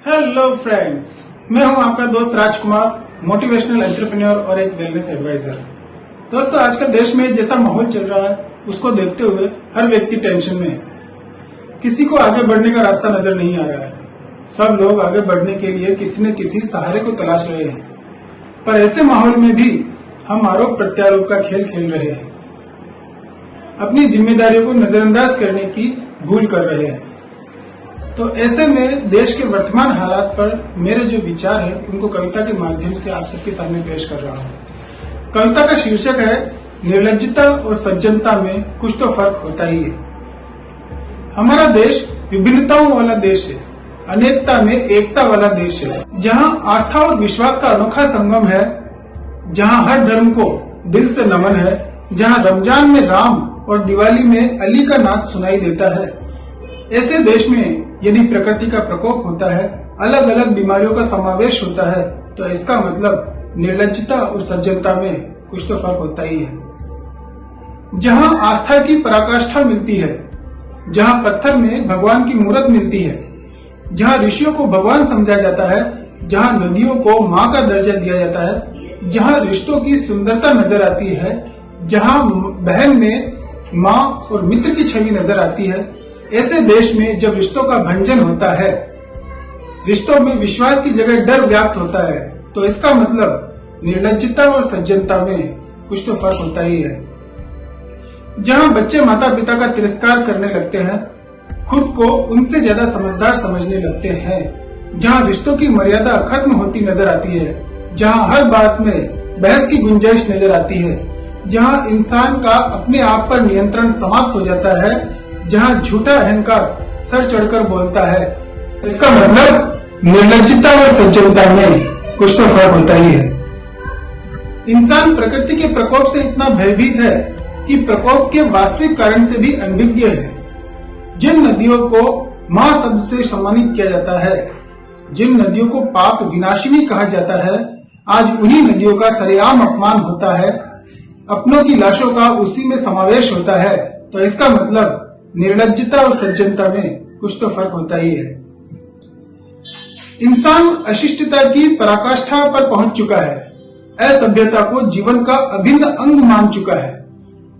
Hello friends, मैं हूं आपका दोस्त राजकुमार, मोटिवेशनल एंटरप्रेन्योर और एक वेलनेस एडवाइजर। दोस्तों, आजकल देश में जैसा माहौल चल रहा है उसको देखते हुए हर व्यक्ति टेंशन में है। किसी को आगे बढ़ने का रास्ता नजर नहीं आ रहा है। सब लोग आगे बढ़ने के लिए किसी न किसी सहारे को तलाश रहे हैं, पर ऐसे माहौल में भी हम आरोप प्रत्यारोप का खेल खेल रहे हैं, अपनी जिम्मेदारियों को नजरअंदाज करने की भूल कर रहे हैं। तो ऐसे में देश के वर्तमान हालात पर मेरे जो विचार है उनको कविता के माध्यम से आप सबके सामने पेश कर रहा हूँ। कविता का शीर्षक है निर्लज्जता और सज्जनता में कुछ तो फर्क होता ही है। हमारा देश विभिन्नताओं वाला देश है, अनेकता में एकता वाला देश है, जहाँ आस्था और विश्वास का अनोखा संगम है, जहाँ हर धर्म को दिल से नमन है, जहाँ रमजान में राम और दिवाली में अली का नाच सुनाई देता है। ऐसे देश में यदि प्रकृति का प्रकोप होता है, अलग अलग बीमारियों का समावेश होता है, तो इसका मतलब निर्लज्जता और सज्जनता में कुछ तो फर्क होता ही है। जहाँ आस्था की पराकाष्ठा मिलती है, जहाँ पत्थर में भगवान की मूर्त मिलती है, जहाँ ऋषियों को भगवान समझा जाता है, जहाँ नदियों को माँ का दर्जा दिया जाता है, जहाँ रिश्तों की सुंदरता नजर आती है, जहाँ बहन में माँ और मित्र की छवि नजर आती है, ऐसे देश में जब रिश्तों का भंजन होता है, रिश्तों में विश्वास की जगह डर व्याप्त होता है, तो इसका मतलब निर्लज्जता और सज्जनता में कुछ तो फर्क होता ही है। जहाँ बच्चे माता पिता का तिरस्कार करने लगते हैं, खुद को उनसे ज्यादा समझदार समझने लगते हैं, जहाँ रिश्तों की मर्यादा खत्म होती नजर आती है, जहाँ हर बात में बहस की गुंजाइश नजर आती है, जहाँ इंसान का अपने आप पर नियंत्रण समाप्त हो जाता है, जहाँ झूठा अहंकार सर चढ़कर बोलता है, इसका मतलब निर्लज्जता और सज्जनता में कुछ तो फर्क होता ही है। इंसान प्रकृति के प्रकोप से इतना भयभीत है कि प्रकोप के वास्तविक कारण से भी अनभिज्ञ है। जिन नदियों को माँ शब्द से सम्मानित किया जाता है, जिन नदियों को पाप विनाशिनी कहा जाता है, आज उन्हीं नदियों का सरेआम अपमान होता है, अपनों की लाशों का उसी में समावेश होता है। तो इसका मतलब निर्लज्जता और सज्जनता में कुछ तो फर्क होता ही है। इंसान अशिष्टता की पराकाष्ठा पर पहुंच चुका है, असभ्यता को जीवन का अभिन्न अंग मान चुका है।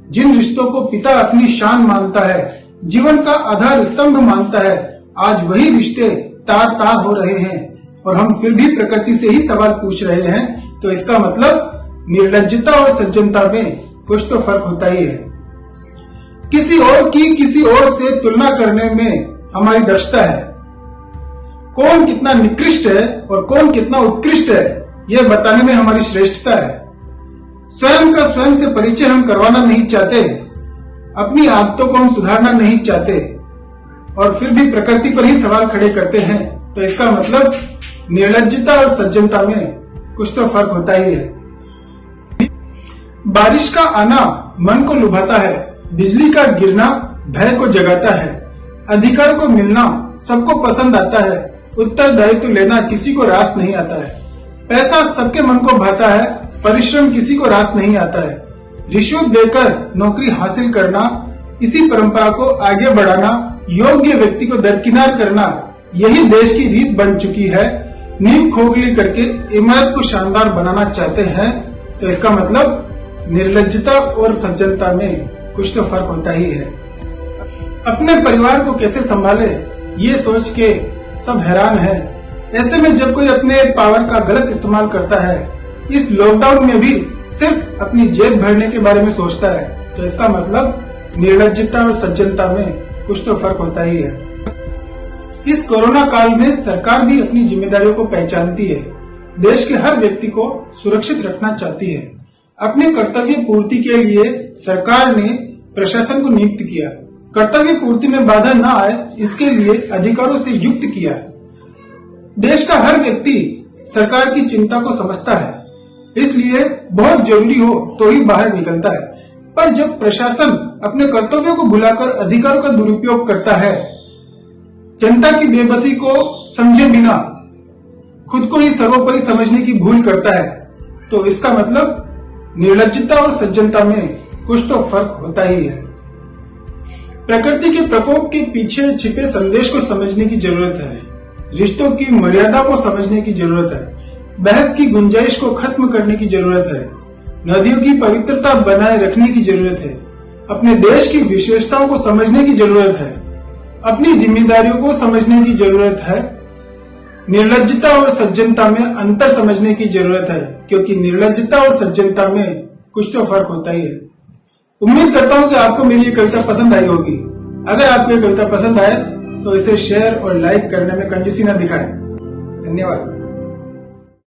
जिन रिश्तों को पिता अपनी शान मानता है, जीवन का आधार स्तंभ मानता है, आज वही रिश्ते तार तार हो रहे हैं और हम फिर भी प्रकृति से ही सवाल पूछ रहे हैं। तो इसका मतलब निर्लज्जता और सज्जनता में कुछ तो फर्क होता ही है। किसी और की किसी और से तुलना करने में हमारी दक्षता है। कौन कितना निकृष्ट है और कौन कितना उत्कृष्ट है, यह बताने में हमारी श्रेष्ठता है। स्वयं का स्वयं से परिचय हम करवाना नहीं चाहते, अपनी आदतों को हम सुधारना नहीं चाहते और फिर भी प्रकृति पर ही सवाल खड़े करते हैं। तो इसका मतलब निर्लज्जता और सज्जनता में कुछ तो फर्क होता ही है। बारिश का आना मन को लुभाता है, बिजली का गिरना भय को जगाता है, अधिकार को मिलना सबको पसंद आता है, उत्तरदायित्व लेना किसी को रास नहीं आता है, पैसा सबके मन को भाता है, परिश्रम किसी को रास नहीं आता है, रिश्वत देकर नौकरी हासिल करना, इसी परंपरा को आगे बढ़ाना, योग्य व्यक्ति को दरकिनार करना, यही देश की रीत बन चुकी है। नींव खोखली करके इमारत को शानदार बनाना चाहते हैं। तो इसका मतलब निर्लज्जता और सज्जनता में कुछ तो फर्क होता ही है। अपने परिवार को कैसे संभाले, ये सोच के सब हैरान है। ऐसे में जब कोई अपने पावर का गलत इस्तेमाल करता है, इस लॉकडाउन में भी सिर्फ अपनी जेब भरने के बारे में सोचता है, तो इसका मतलब निर्लज्जता और सज्जनता में कुछ तो फर्क होता ही है। इस कोरोना काल में सरकार भी अपनी जिम्मेदारियों को पहचानती है, देश के हर व्यक्ति को सुरक्षित रखना चाहती है। अपने कर्तव्य पूर्ति के लिए सरकार ने प्रशासन को नियुक्त किया, कर्तव्य पूर्ति में बाधा न आए इसके लिए अधिकारों से युक्त किया। देश का हर व्यक्ति सरकार की चिंता को समझता है, इसलिए बहुत जरूरी हो तो ही बाहर निकलता है। पर जब प्रशासन अपने कर्तव्यों को भुलाकर अधिकारों का दुरुपयोग करता है, जनता की बेबसी को समझे बिना खुद को ही सर्वोपरि समझने की भूल करता है, तो इसका मतलब निर्लज्जता और सज्जनता में कुछ तो फर्क होता ही है। प्रकृति के प्रकोप के पीछे छिपे संदेश को समझने की जरूरत है। रिश्तों की मर्यादा को समझने की जरूरत है। बहस की गुंजाइश को खत्म करने की जरूरत है। नदियों की पवित्रता बनाए रखने की जरूरत है। अपने देश की विशेषताओं को समझने की जरूरत है। अपनी जिम्मेदारियों को समझने की जरूरत है। निर्लज्जता और सज्जनता में अंतर समझने की जरूरत है, क्योंकि निर्लज्जता और सज्जनता में कुछ तो फर्क होता ही है। उम्मीद करता हूं कि आपको मेरी ये कविता पसंद आई होगी। अगर आपको ये कविता पसंद आए तो इसे शेयर और लाइक करने में कंजूसी न दिखाएं। धन्यवाद।